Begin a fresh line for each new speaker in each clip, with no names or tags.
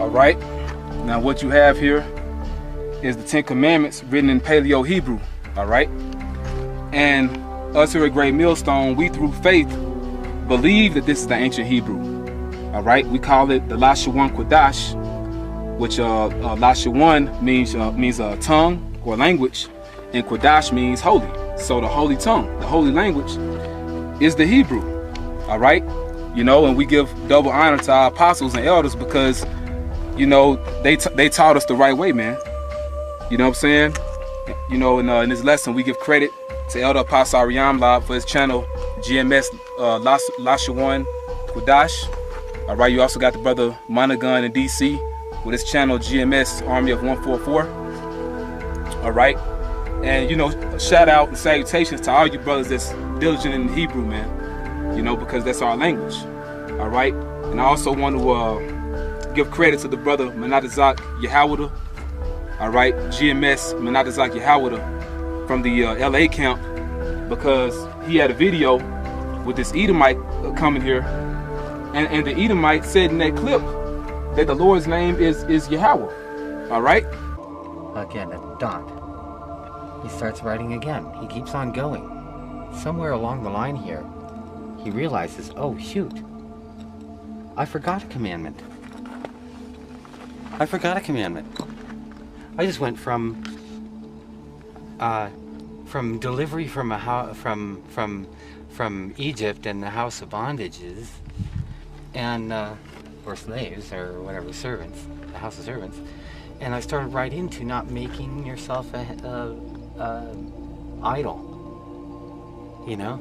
All right. Now what you have here is the 10 Commandments written in Paleo Hebrew. All right. And us here at Great Millstone, we through faith believe that this is the ancient Hebrew. All right. We call it the Lashawan Kodash, which Lashawan means tongue or language, and Kodash means holy. So the holy tongue, the holy language, is the Hebrew. All right. You know, and we give double honor to our apostles and elders because, you know, they taught us the right way, man. You know what I'm saying? You know, in this lesson, we give credit to Elder Apostle ReUpload for his channel, GMS Lashawan Kodash. All right, you also got the brother Monagun in DC with his channel, GMS Army of 144. All right. And, you know, shout out and salutations to all you brothers that's diligent in Hebrew, man. You know, because that's our language. All right. And I also want to give credit to the brother Menadazak Yahawada. All right. GMS Menadazak Yahawada from the LA camp, because he had a video with this Edomite coming here. And the Edomite said in that clip that the Lord's name is Yahweh. All right.
Again, a dot. He starts writing again. He keeps on going. Somewhere along the line here, he realizes, oh shoot, I forgot a commandment. I forgot a commandment. I just went from delivery from from Egypt and the house of bondages, and or slaves or whatever, servants, the house of servants, and I started right into not making yourself a idol. You know.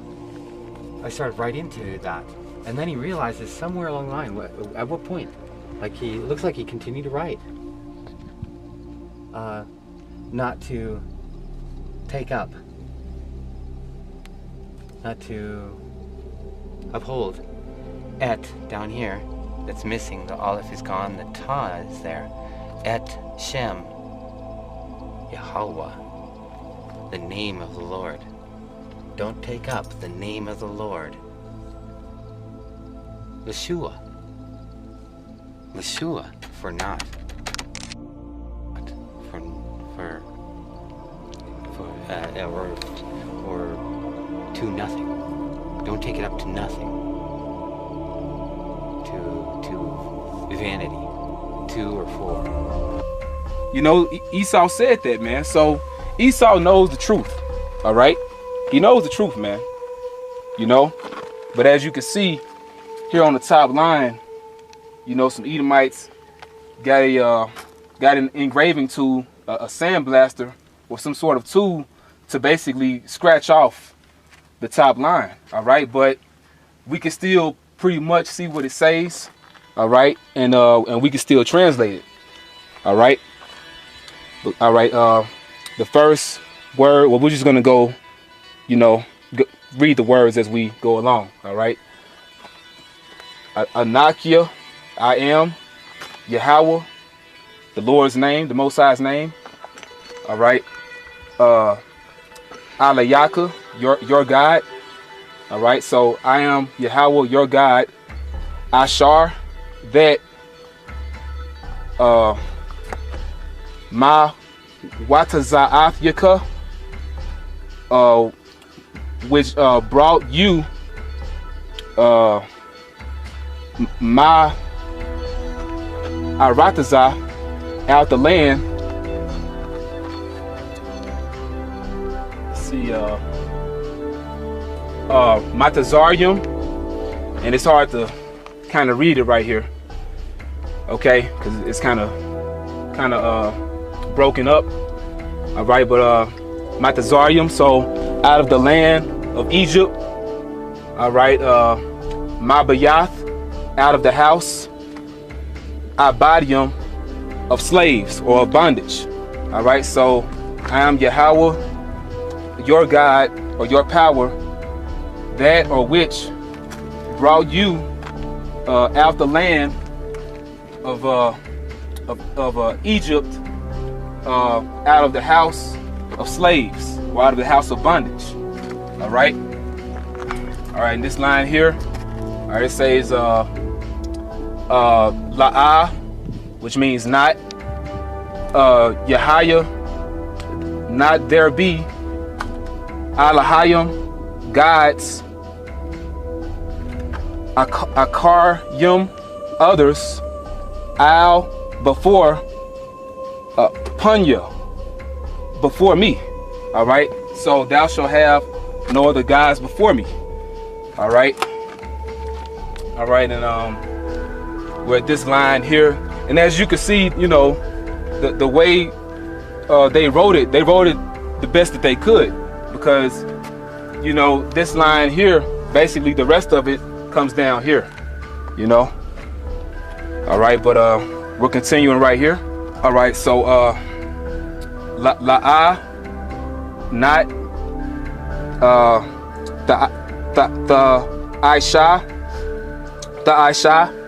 I started right into that, and then he realizes somewhere along the line, at what point, like it looks like he continued to write, not to take up, not to uphold, et down here, that's missing, the aleph is gone, the ta is there, et Shem, Yahweh, the name of the Lord. Don't take up the name of the Lord. Yeshua. Yeshua for not. Or to nothing. Don't take it up to nothing. To vanity. To or for.
You know, Esau said that, man. So Esau knows the truth. All right. He knows the truth, man. You know, but as you can see here on the top line, you know, some Edomites got an engraving tool, a sandblaster, or some sort of tool to basically scratch off the top line. All right, but we can still pretty much see what it says. All right, and we can still translate it. All right, all right. The first word. Well, we're just gonna go. You know, read the words as we go along. All right. Anakia, I am Yahweh, the Lord's name, the Most High's name. All right. Alayaka, your God. All right. So I am Yahweh, your God. Ashar, that. Ma Wataza'ath Yaka. Which brought you my Aratazah out the land. Let's see, Matazarium, and it's hard to kind of read it right here, okay, because it's kind of broken up. All right, but Matazarium, so out of the land of Egypt. All right, Mabayath, out of the house, Abadium, of slaves or of bondage. All right, so I am Yahweh, your God, or your power, that or which brought you out the land of Egypt, out of the house of slaves, or out of the house of bondage. All right. All right. In this line here, all right, it says La'ah which means not. Yahaya, not there be. Alahayim, gods. Akaryum, others. Al, before. Punya, before me. All right. So thou shalt have no other gods before me. All right. All right, and we're at this line here, and as you can see, you know, the way they wrote it the best that they could, because, you know, this line here, basically the rest of it comes down here, you know. All right, but we're continuing right here. All right, so la'ah, not the Aisha,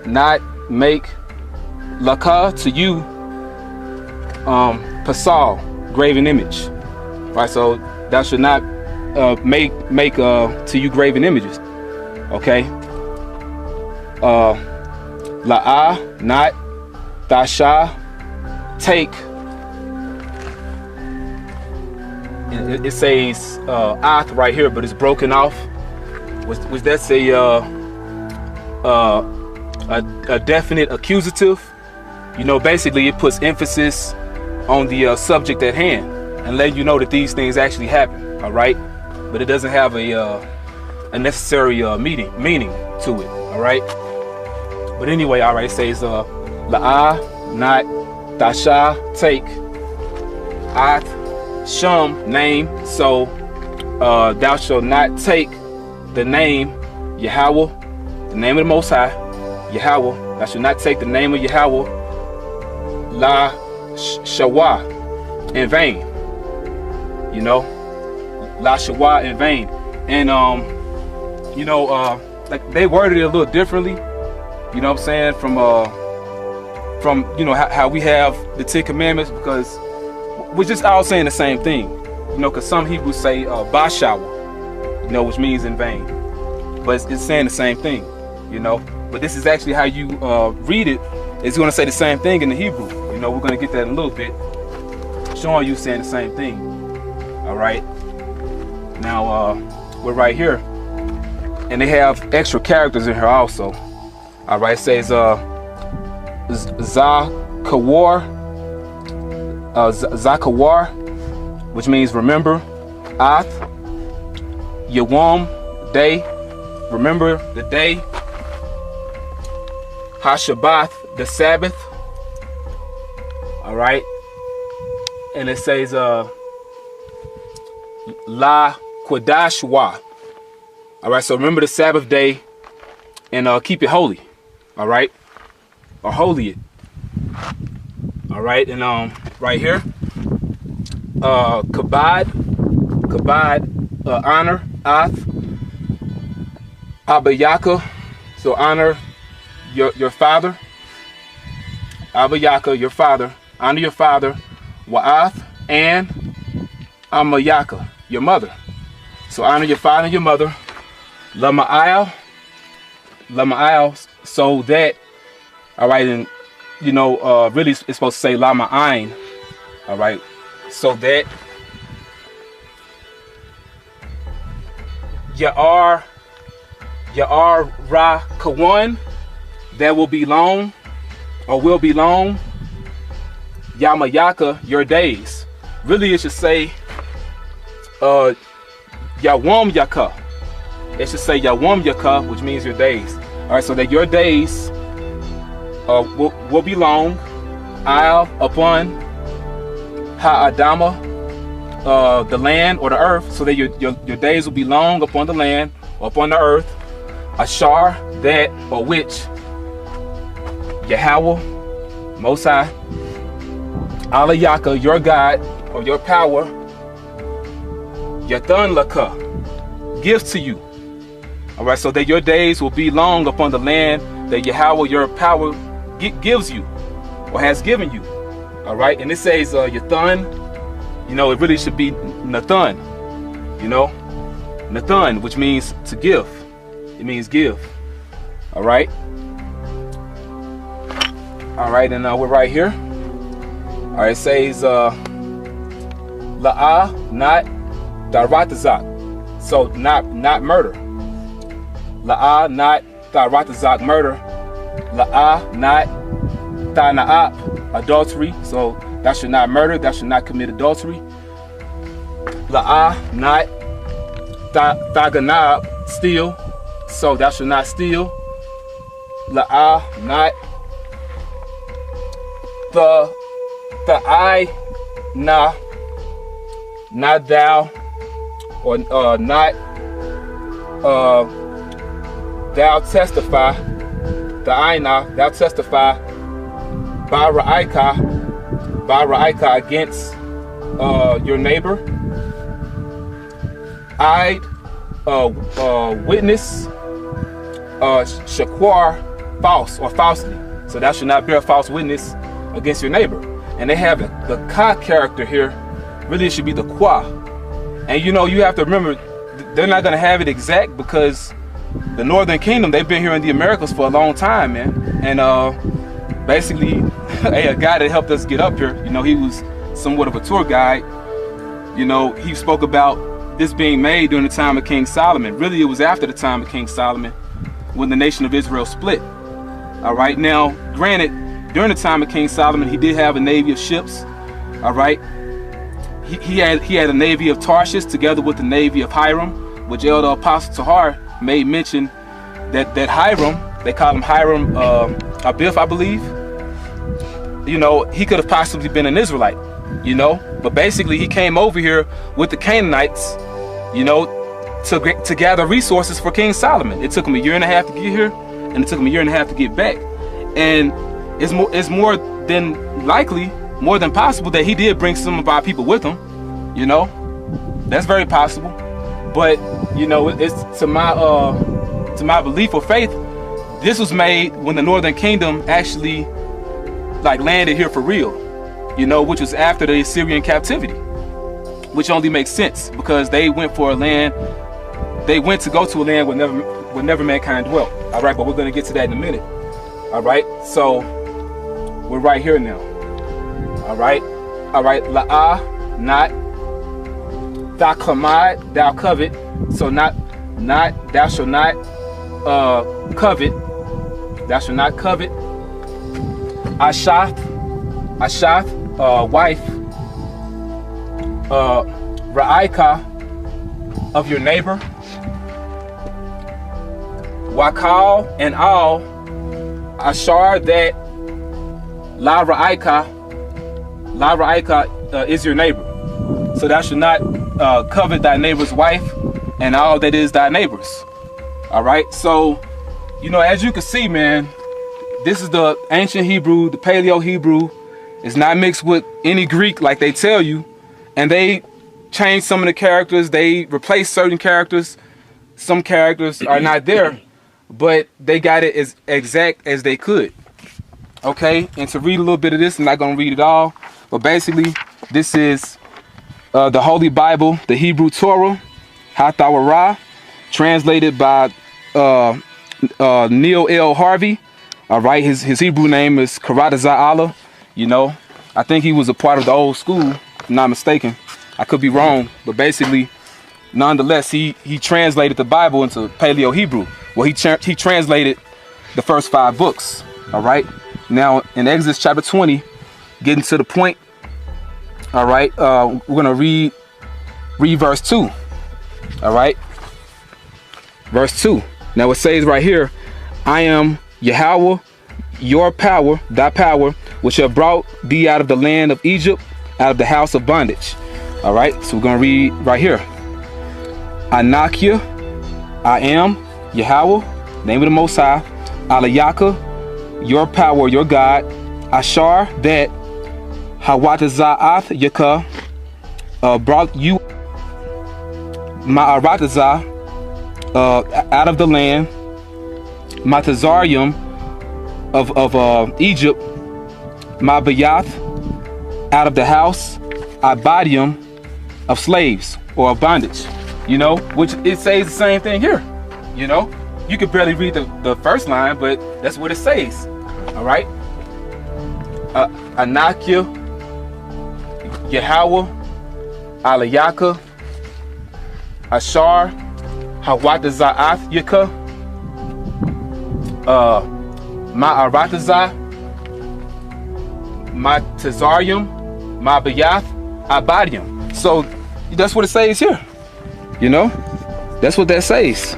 not make laka, to you, pasal, graven image. Right, so thou should not make to you graven images. Okay. La'ah, not tasha, take. It says ath right here, but it's broken off. Was that a definite accusative? You know, basically it puts emphasis on the subject at hand and let you know that these things actually happen. All right, but it doesn't have a necessary meaning to it. All right, but anyway, all right, it says la'ah, not tasha, take. Ath, shum, name. So thou shalt not take the name Yahweh, the name of the Most High, Yahweh. Thou shalt not take the name of Yahweh, La Shawa, in vain. You know, La Shawa, in vain. And you know, like they worded it a little differently. You know what I'm saying? From you know how we have the Ten Commandments, because we're just all saying the same thing. You know, because some Hebrews say Bashawa, you know, which means in vain, but it's saying the same thing. You know, but this is actually how you read it. It's going to say the same thing in the Hebrew. You know, we're going to get that in a little bit, showing you saying the same thing. All right. Now we're right here, and they have extra characters in here also. All right, it says Zakawar, which means remember. Ath, Yawam, day, remember the day. Hashabbath, the Sabbath. All right, and it says La Quadashwa. All right, so remember the Sabbath day and keep it holy. All right, or holy it. All right, and right here, kabad, honor. Ath, abayaka, so honor your father. Abayaka, your father, honor your father. Wa'ath, and amayaka, your mother. So honor your father and your mother. Lama'al, so that, all right, and you know, really it's supposed to say Lama'ain, all right, so that Ya'ar Ra Kawan, that will be long, or will be long. Yamayaka, your days. Really it should say Yawam Yaka. It should say Yawam Yaka, which means your days. All right, so that your days will be long. I'll upon Ha'adama, the land or the earth, so that your days will be long upon the land or upon the earth. Ashar, that or which. Yahweh, Most High. Alayaka, your God or your power. Yathan Laka, gives to you. All right, so that your days will be long upon the land that Yahweh, your power, gives you or has given you. All right, and it says Yathan, you know, it really should be Nathan, you know, Nathan, which means to give. It means give. All right. All right, and we're right here. All right, it says La'a not Daratazak. So not murder. La'a not Daratazak, murder. La'a not Tana'ab, adultery. So thou should not murder, thou should not commit adultery. La'a not Daganab, steal. So thou should not steal. La'a not the I not thou, or not thou testify. The I not thou testify. By Ra'ika against your neighbor. I witness shakwar, false or falsely. So thou should not bear false witness against your neighbor. And they have the ka character here. Really, it should be the kwa. And you know, you have to remember, they're not going to have it exact because the Northern Kingdom, they've been here in the Americas for a long time, man. And basically, a guy that helped us get up here, you know, he was somewhat of a tour guide. You know, he spoke about this being made during the time of King Solomon. Really, it was after the time of King Solomon when the nation of Israel split. All right, now, granted, during the time of King Solomon, he did have a navy of ships. All right, he had a navy of Tarshish together with the navy of Hiram, which Elder Apostle Tahar made mention that Hiram, they call him Hiram Abiff, I believe. You know, he could have possibly been an Israelite, you know, but basically he came over here with the Canaanites, you know, to gather resources for King Solomon. It took him 1.5 years to get here, and it took him 1.5 years to get back. And it's more than likely, more than possible that he did bring some of our people with him, you know. That's very possible. But, you know, it's to my belief or faith, this was made when the Northern Kingdom actually like landed here for real, you know, which was after the Assyrian captivity, which only makes sense because they went to go to a land where never mankind dwelt. All right, but we're going to get to that in a minute. All right, so we're right here now. All right, La'a, not thou klamad, thou covet. So not thou shalt not covet. Thou shalt not covet. Ashath, wife, Ra'ika, of your neighbor. Wakal and all, Ashar, that La Ra'ika is your neighbor. So thou shalt not covet thy neighbor's wife and all that is thy neighbor's. All right, so, you know, as you can see, man, this is the ancient Hebrew, the Paleo Hebrew. It's not mixed with any Greek like they tell you. And they changed some of the characters. They replaced certain characters. Some characters are not there, but they got it as exact as they could. Okay, and to read a little bit of this, I'm not going to read it all. But basically, this is the Holy Bible, the Hebrew Torah, Hathawarah, translated by Neil L. Harvey. All right, his Hebrew name is Karatazah Allah. You know, I think he was a part of the old school, if I'm not mistaken. I could be wrong, but basically, nonetheless, he translated the Bible into Paleo Hebrew. Well, he translated the first 5 books. All right, now in Exodus chapter 20, getting to the point. All right, we're gonna read verse 2. All right, verse 2. Now it says right here, I am Yahweh, your power, thy power, which have brought thee out of the land of Egypt, out of the house of bondage. All right, so we're going to read right here. Anakia, I am Yahweh, name of the Most High. Alayaka, your power, your God. Ashar, that Hawataza'ath Yaka, brought you Ma'aratazah out of the land. Matazarium of Egypt, Mabayath out of the house, Abadium of slaves or of bondage, you know, which it says the same thing here. You know, you could barely read the first line, but that's what it says. All right, Anakia, Yahweh, Alayaka, Ashar, Hawataza'ath Yaka, Ma'aratazah, Matazarium, Mabayath, Abadium. So that's what it says here. You know? That's what that says.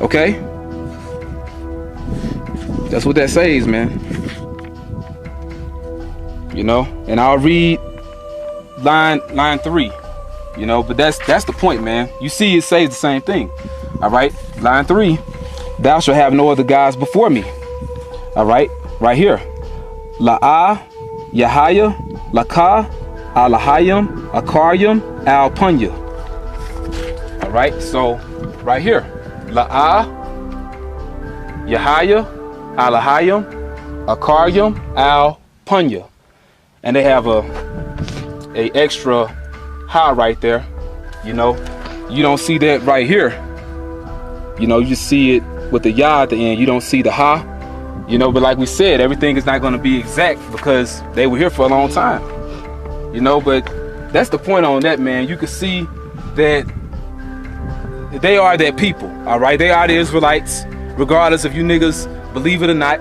Okay? That's what that says, man. You know? And I'll read line 3. You know, but that's the point, man. You see it says the same thing. Alright? Line 3. Thou shalt have no other gods before me. Alright? Right here. La'ah, Yahaya, Laka, Alahayim, Akarium, Al-Punya. Alright, so right here. La'ah, Yahaya, Alahayim, Akarium, Al-Punya. And they have a extra ha right there. You know, you don't see that right here. You know, you just see it with the ya at the end. You don't see the ha. You know, but like we said, everything is not going to be exact because they were here for a long time. You know, but that's the point on that, man. You can see that they are that people, all right? They are the Israelites, regardless if you niggas believe it or not.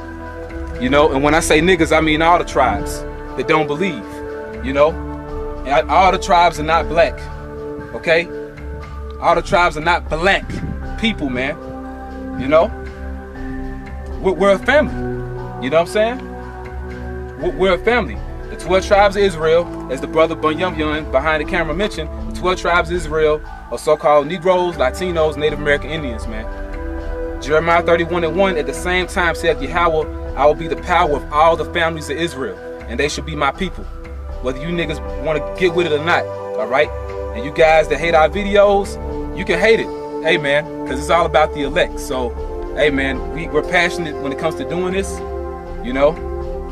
You know, and when I say niggas, I mean all the tribes that don't believe, you know? And all the tribes are not black, okay? All the tribes are not black people, man. You know? We're a family. You know what I'm saying? We're a family. The 12 tribes of Israel, as the brother Bunyum behind the camera mentioned, the 12 tribes of Israel are so-called Negroes, Latinos, Native American Indians, man. Jeremiah 31:1, at the same time said Yahweh, I will be the power of all the families of Israel, and they should be my people. Whether you niggas want to get with it or not, all right? And you guys that hate our videos, you can hate it. Hey, man, because it's all about the elect. So, hey, man, we're passionate when it comes to doing this, you know?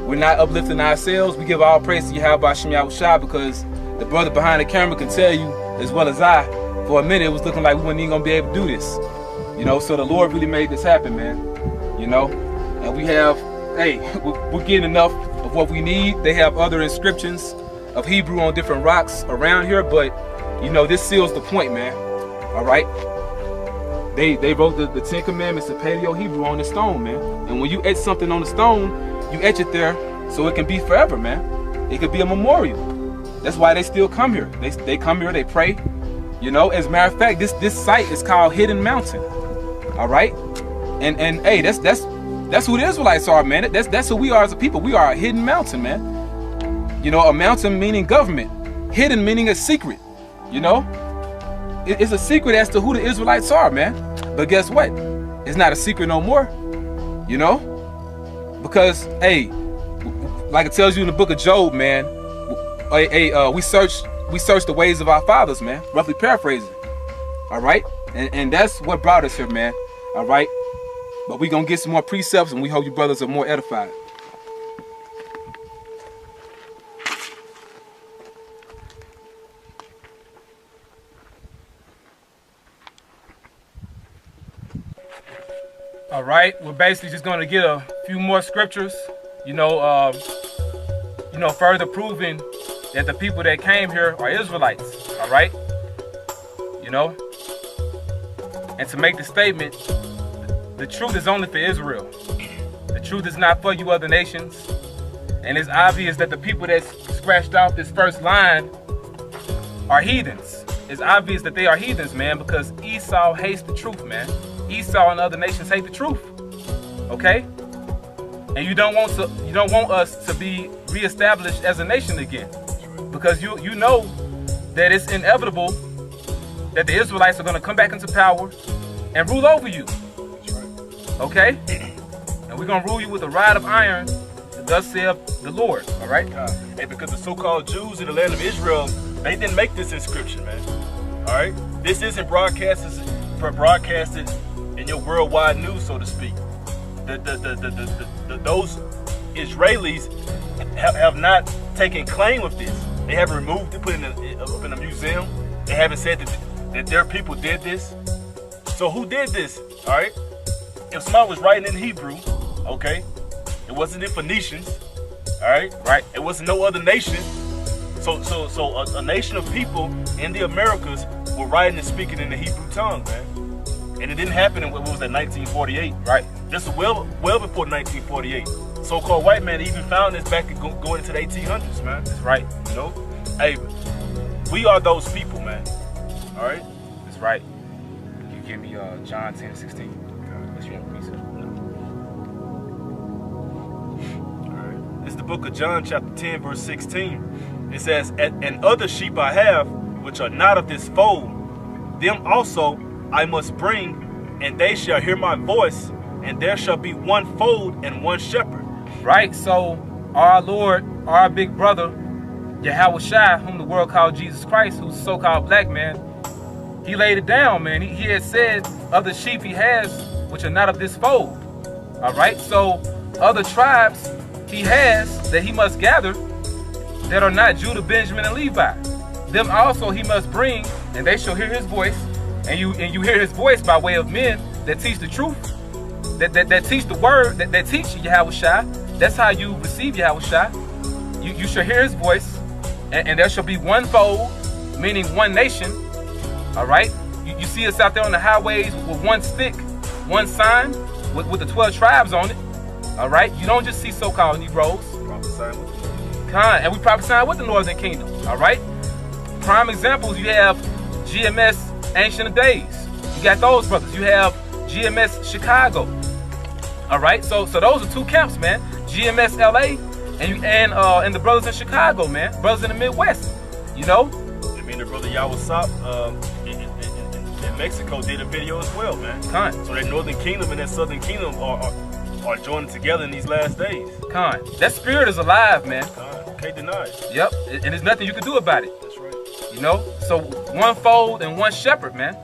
We're not uplifting ourselves. We give all praise to Yahweh Shem Yahushua because the brother behind the camera can tell you, as well as I, for a minute it was looking like we weren't even going to be able to do this. You know, so the Lord really made this happen, man. You know, and we have, hey, we're getting enough of what we need. They have other inscriptions of Hebrew on different rocks around here, but, you know, this seals the point, man. All right? They wrote the 10 Commandments in Paleo Hebrew on the stone, man. And when you etch something on the stone, you etch it there so it can be forever, man. It could be a memorial. That's why they still come here. They come here, they pray. You know, as a matter of fact, this site is called Hidden Mountain. All right? And hey, that's who the Israelites are, man. That's who we are as a people. We are a hidden mountain, man. You know, a mountain meaning government. Hidden meaning a secret. You know? It's a secret as to who the Israelites are, man. But guess what? It's not a secret no more. You know? Because, hey, like it tells you in the book of Job, man, we search the ways of our fathers, man. Roughly paraphrasing. All right? And that's what brought us here, man. All right? But we're going to get some more precepts, and we hope you brothers are more edified. All right, we're basically just going to get a few more scriptures, further proving that the people that came here are Israelites, all right? You know? And to make the statement, the truth is only for Israel. The truth is not for you other nations. And it's obvious that the people that scratched off this first line are heathens. It's obvious that they are heathens, man, because Esau hates the truth, man. Esau and other nations hate the truth. Okay? And you don't want us to be reestablished as a nation again. Because you know that it's inevitable that the Israelites are going to come back into power and rule over you. Okay? And we're going to rule you with a rod of iron, thus saith the Lord. All right?
And because the so-called Jews in the land of Israel, they didn't make this inscription, man. All right? This isn't broadcasted in your worldwide news, so to speak. Those Israelis have not taken claim of this. They haven't removed it, put it up in a museum. They haven't said that their people did this. So who did this? All right? If somebody was writing in Hebrew, okay, it wasn't in Phoenicians, All right,
Right.
It was no other nation. So a nation of people in the Americas were writing and speaking in the Hebrew tongue, man. And it didn't happen in what was that 1948.
Right.
This was well before 1948. So-called white man even found this back going into the 1800s, man.
That's right.
You know, hey, we are those people, man. All right.
That's right. You give me John 10:16. What you want me to say?
All right. It's the book of John, chapter 10, verse 16. It says, "And other sheep I have, which are not of this fold, them also I must bring, and they shall hear my voice, and there shall be one fold and one shepherd."
Right. So our Lord, our big brother, Yahweh Shai, whom the world called Jesus Christ, who's a so-called black man, he laid it down, man. He had said of the sheep he has, which are not of this fold. All right. So other tribes he has that he must gather that are not Judah, Benjamin, and Levi. Them also he must bring, and they shall hear his voice. And you hear his voice by way of men that teach the truth, that teach the word, that teach Yahweh Shai. That's how you receive Yahweh Shai. You shall hear his voice, and there shall be one fold, meaning one nation. All right. You see us out there on the highways with one stick, one sign, with the 12 tribes on it. All right. You don't just see so-called Negroes. And we prophesying with the Northern Kingdom. All right. Prime examples, you have GMS Ancient of Days. You got those brothers. You have GMS Chicago. All right. So those are two camps, man. GMS LA and the brothers in Chicago, man. Brothers in the Midwest. You know.
I mean, the brother Yawasop in Mexico did a video as well, man. So that Northern Kingdom and that Southern Kingdom are joining together in these last days.
That spirit is alive, man.
Can't deny it.
Yep. And there's nothing you can do about it.
That's right.
You know, so one fold and one shepherd, man.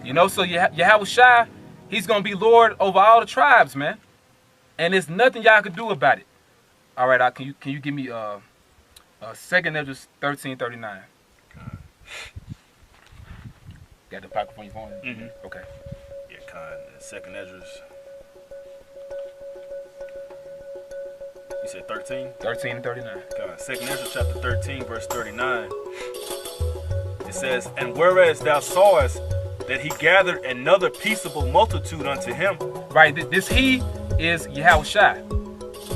You know, so Yahweh Shai, he's going to be Lord over all the tribes, man. And there's nothing y'all can do about it. All right, can you give me 2 Esdras 13:39? Got the pocket on your phone?
Mm-hmm.
Okay.
Yeah, 2 Esdras. You said 13?
13 and 39.
2 Esdras chapter 13, verse 39. It says, "And whereas thou sawest that he gathered another peaceable multitude unto him."
Right, this he is Yahweh Shai.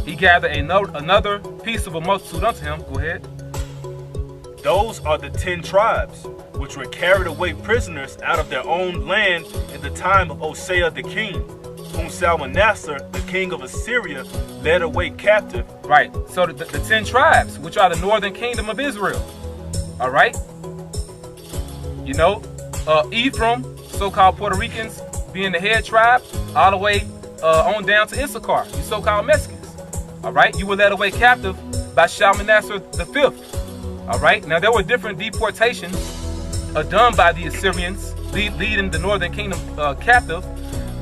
He gathered another peaceable multitude unto him. Go ahead.
"Those are the 10 tribes, which were carried away prisoners out of their own land in the time of Hosea the king, whom Salmanassar, the king of Assyria, led away captive."
Right, so the 10 tribes, which are the northern kingdom of Israel. All right. You know, Ephraim, so-called Puerto Ricans, being the head tribe, all the way on down to Issachar, you so-called Mexicans. All right, you were led away captive by Shalmaneser V. All right, now there were different deportations done by the Assyrians, leading the northern kingdom captive,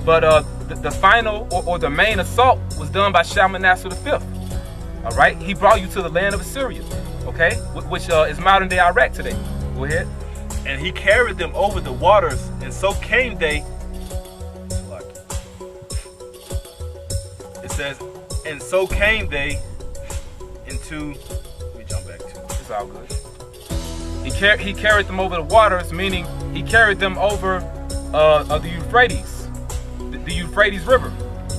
but the final or the main assault was done by Shalmaneser V. All right, he brought you to the land of Assyria, okay, which is modern day Iraq today. Go ahead.
"And he carried them over the waters, and so came they." It says, "And so came they into." Let me jump back to it.
It's all good. He carried them over the waters, meaning he carried them over the Euphrates, the Euphrates River.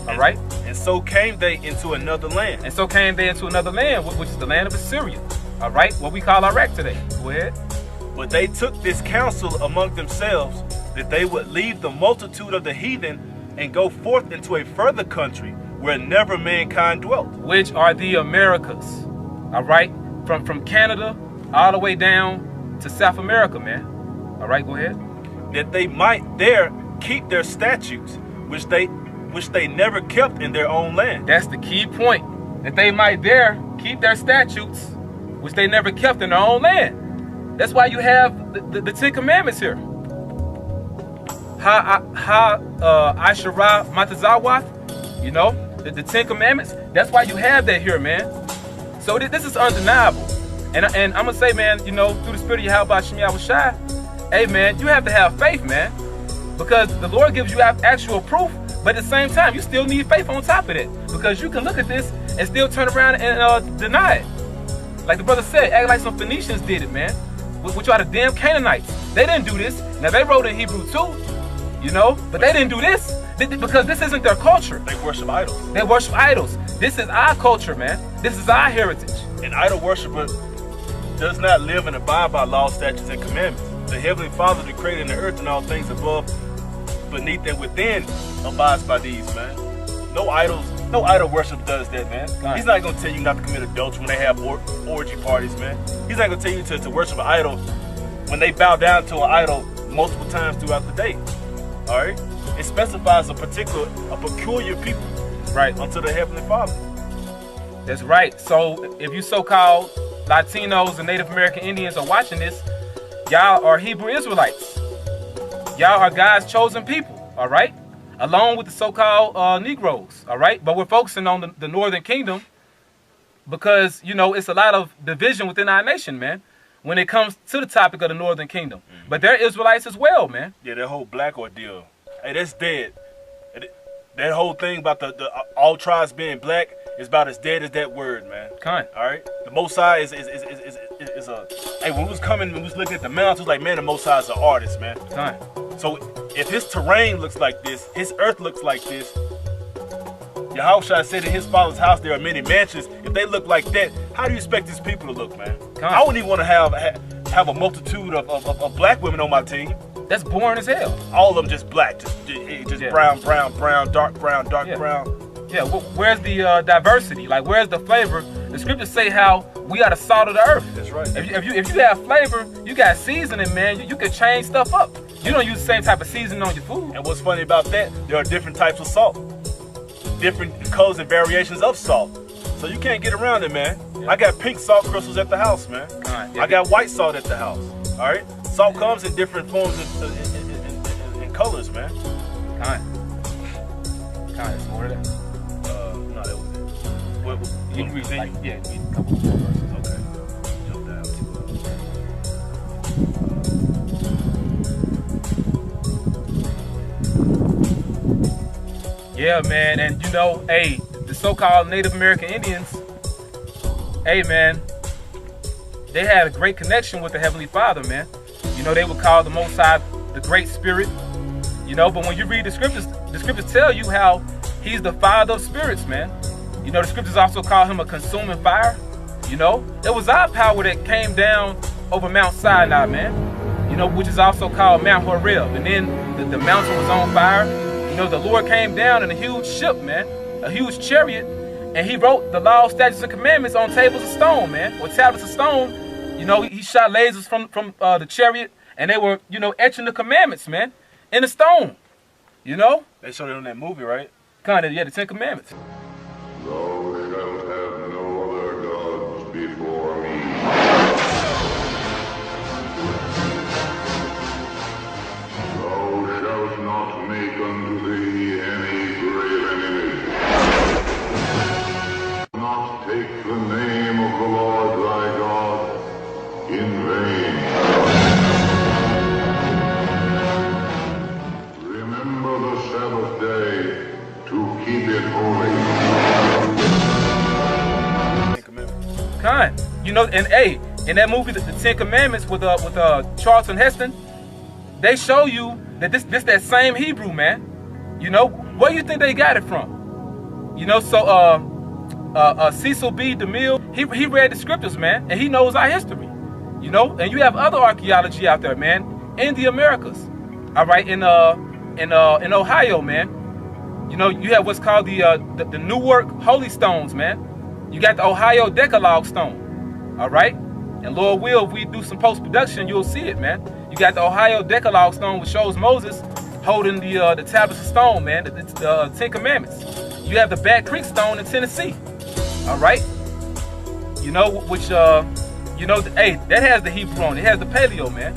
All right.
"And so came they into another land."
And so came they into another land, which is the land of Assyria. All right, what we call Iraq today. Go ahead.
"But they took this counsel among themselves, that they would leave the multitude of the heathen and go forth into a further country where never mankind dwelt."
Which are the Americas. All right, from Canada all the way down to South America, man. All right, go ahead.
"That they might there keep their statutes, which they never kept in their own land."
That's the key point. That they might there keep their statutes, which they never kept in their own land. That's why you have the 10 Commandments here. Asherah Matazawath, you know, the 10 Commandments. That's why you have that here, man. So this is undeniable. And I'm going to say, man, you know, through the spirit of Yahweh Shai Shai, hey, man, you have to have faith, man. Because the Lord gives you actual proof But at the same time, you still need faith on top of that, because you can look at this and still turn around and deny it. Like the brother said, act like some Phoenicians did it, man. Which are the damn Canaanites. They didn't do this. Now they wrote in Hebrew too, you know, but they didn't do this because this isn't their culture.
They worship idols.
They worship idols. This is our culture, man. This is our heritage.
An idol worshiper does not live and abide by law, statutes, and commandments. The Heavenly Father, the creator of the earth and all things above, beneath, and within, abides by these, man. No idol worship does that, man.
Right.
He's not going to tell you not to commit adultery when they have orgy parties, man. He's not going to tell you to worship an idol when they bow down to an idol multiple times throughout the day. All right? It specifies a peculiar people,
right,
unto the Heavenly Father.
That's right. So if you so-called Latinos and Native American Indians are watching this, y'all are Hebrew Israelites. Y'all are God's chosen people, all right? Along with the so-called Negroes, all right? But we're focusing on the Northern Kingdom because, you know, it's a lot of division within our nation, man, when it comes to the topic of the Northern Kingdom. Mm-hmm. But they're Israelites as well, man.
Yeah, that whole black ordeal, hey, that's dead. That whole thing about the all tribes being black is about as dead as that word, man.
Kind.
All right? The Most High is a... Hey, when we was looking at the mountains, like, man, the Most High is an artist, man.
Kind.
So if his terrain looks like this, his earth looks like this, Yahushua said in his father's house there are many mansions. If they look like that, how do you expect these people to look, man? I wouldn't even want to have a multitude of black women on my team.
That's boring as hell.
All of them just black, just yeah. brown, dark brown, dark
yeah.
brown.
Yeah, where's the diversity? Like, where's the flavor? The scriptures say how we are the salt of the earth.
That's right.
If you have flavor, you got seasoning, man. You can change stuff up. You don't use the same type of seasoning on your food.
And what's funny about that, there are different types of salt. Different colors and variations of salt. So you can't get around it, man. Yeah. I got pink salt crystals at the house, man. I got white salt at the house. All right? Salt comes in different forms and colors, man.
It's more of that.
No, that was it. What
you can read, like, yeah, read a couple more verses.
Okay. Jump down to
Yeah, man, and you know, hey, the so-called Native American Indians, hey, man, they had a great connection with the Heavenly Father, man. You know, they would call the Most High the Great Spirit, you know, but when you read the scriptures tell you how he's the Father of spirits, man. You know, the scriptures also call him a consuming fire, you know. It was our power that came down over Mount Sinai, man, you know, which is also called Mount Horeb. And then the mountain was on fire. You know, the Lord came down in a huge ship, man, a huge chariot, and he wrote the law, statutes, and commandments on tables of stone, man, or tablets of stone. You know, he shot lasers from the chariot, and they were, you know, etching the commandments, man, in the stone, you know.
They showed it on that movie, right?
Kind of, yeah, the 10 Commandments.
Thou shalt have no other gods before me. Thou shalt not make unto thee any graven image. Not take the name of the Lord thy God in vain. Remember the Sabbath day to keep it holy.
Kind, you know, and hey, in that movie, the 10 Commandments with Charlton Heston, they show you that this that same Hebrew, man. You know, where you think they got it from? You know, so Cecil B. DeMille, he read the scriptures, man, and he knows our history. You know, and you have other archaeology out there, man, in the Americas. All right, in Ohio, man. You know, you have what's called the Newark Holy Stones, man. You got the Ohio Decalogue stone, all right? And Lord will, if we do some post-production, you'll see it, man. You got the Ohio Decalogue stone, which shows Moses holding the tablets of stone, man, the 10 Commandments. You have the Bat Creek stone in Tennessee, all right? You know, which, you know, hey, that has the Hebrew on it. It has the Paleo, man.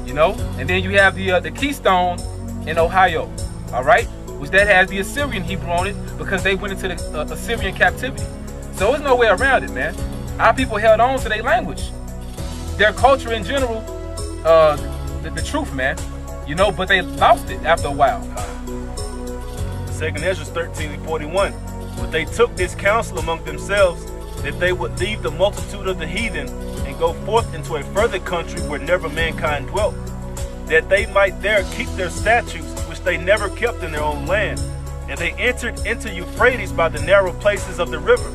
You know, and then you have the Keystone in Ohio, all right? Which that has the Assyrian Hebrew on it because they went into the Assyrian captivity. So there's no way around it, man. Our people held on to their language, their culture in general, the truth, man. You know, but they lost it after a while.
2nd Ezra 13:41. But they took this counsel among themselves, that they would leave the multitude of the heathen and go forth into a further country where never mankind dwelt, that they might there keep their statutes, which they never kept in their own land. And they entered into Euphrates by the narrow places of the river.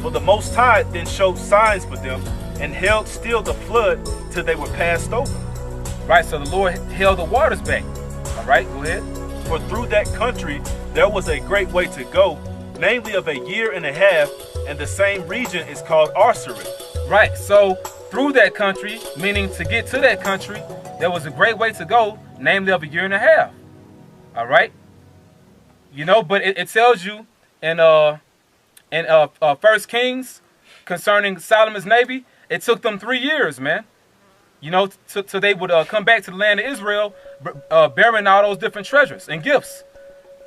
For the Most High then showed signs for them, and held still the flood till they were passed over.
Right, so the Lord held the waters back. All right, go ahead.
For through that country there was a great way to go, namely of a year and a half, and the same region is called Arsarid.
Right, so through that country, meaning to get to that country, there was a great way to go, namely of a year and a half. All right, you know, but it tells you in 1 Kings concerning Solomon's navy, it took them 3 years, man. You know, till they would come back to the land of Israel, bearing all those different treasures and gifts.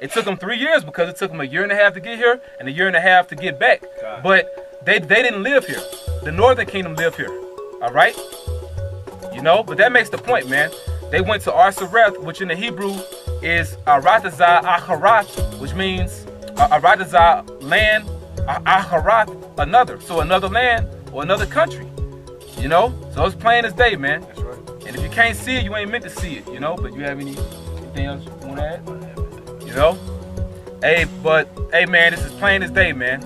It took them 3 years because it took them a year and a half to get here and a year and a half to get back.
God.
But they didn't live here. The northern kingdom lived here. All right? You know, but that makes the point, man. They went to Arsareth, which in the Hebrew is Aratazah Aharath, which means Aratazah land, Aharath another. So another land or another country. You know? So it's plain as day, man.
That's right.
And if you can't see it, you ain't meant to see it, you know? But you have anything else you want to add? You know? Hey, man, this is plain as day, man.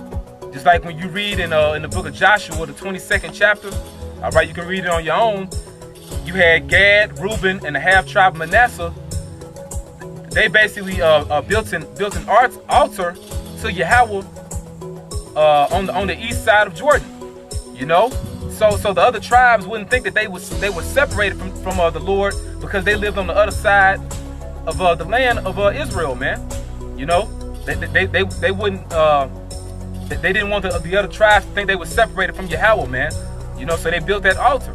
Just like when you read in the book of Joshua, the 22nd chapter, all right, you can read it on your own. You had Gad, Reuben, and the half tribe of Manasseh. They basically built an altar to Yahweh on the east side of Jordan. You know, so the other tribes wouldn't think that they were separated from the Lord because they lived on the other side of the land of Israel, man. You know, they wouldn't they didn't want the other tribes to think they were separated from Yahweh, man. You know, so they built that altar.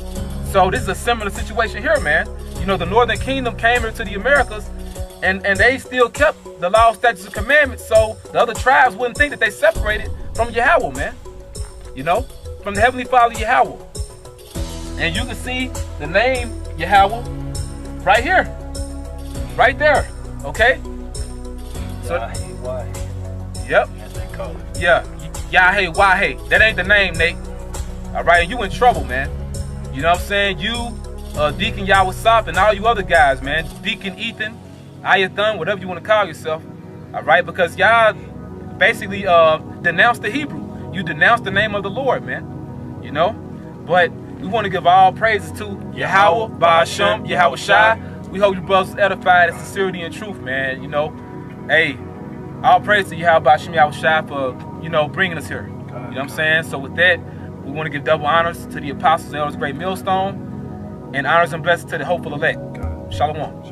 So this is a similar situation here, man. You know, the northern kingdom came here to the Americas, and they still kept the law, statutes, and commandments. So the other tribes wouldn't think that they separated from Yahweh, man. You know, from the Heavenly Father Yahweh. And you can see the name Yahweh right here, right there. Okay. So, yep. Yeah, Yahweh. That ain't the name, Nate. All right, and you in trouble, man. You know what I'm saying? You, Deacon Yawasop, and all you other guys, man. Deacon Ethan, Ayathan, whatever you want to call yourself. All right, because y'all basically denounced the Hebrew. You denounced the name of the Lord, man. You know? But we want to give all praises to Yahweh, Ba'ashem, Yahweh Shai. We hope you brothers edified in sincerity and truth, man. You know? Hey, all praise to Yahweh, Ba'ashem, Yahweh Shai for, you know, bringing us here. You know what I'm saying? So with that, we want to give double honors to the apostles, elders, great millstone, and honors and blessings to the hopeful elect. Shalom.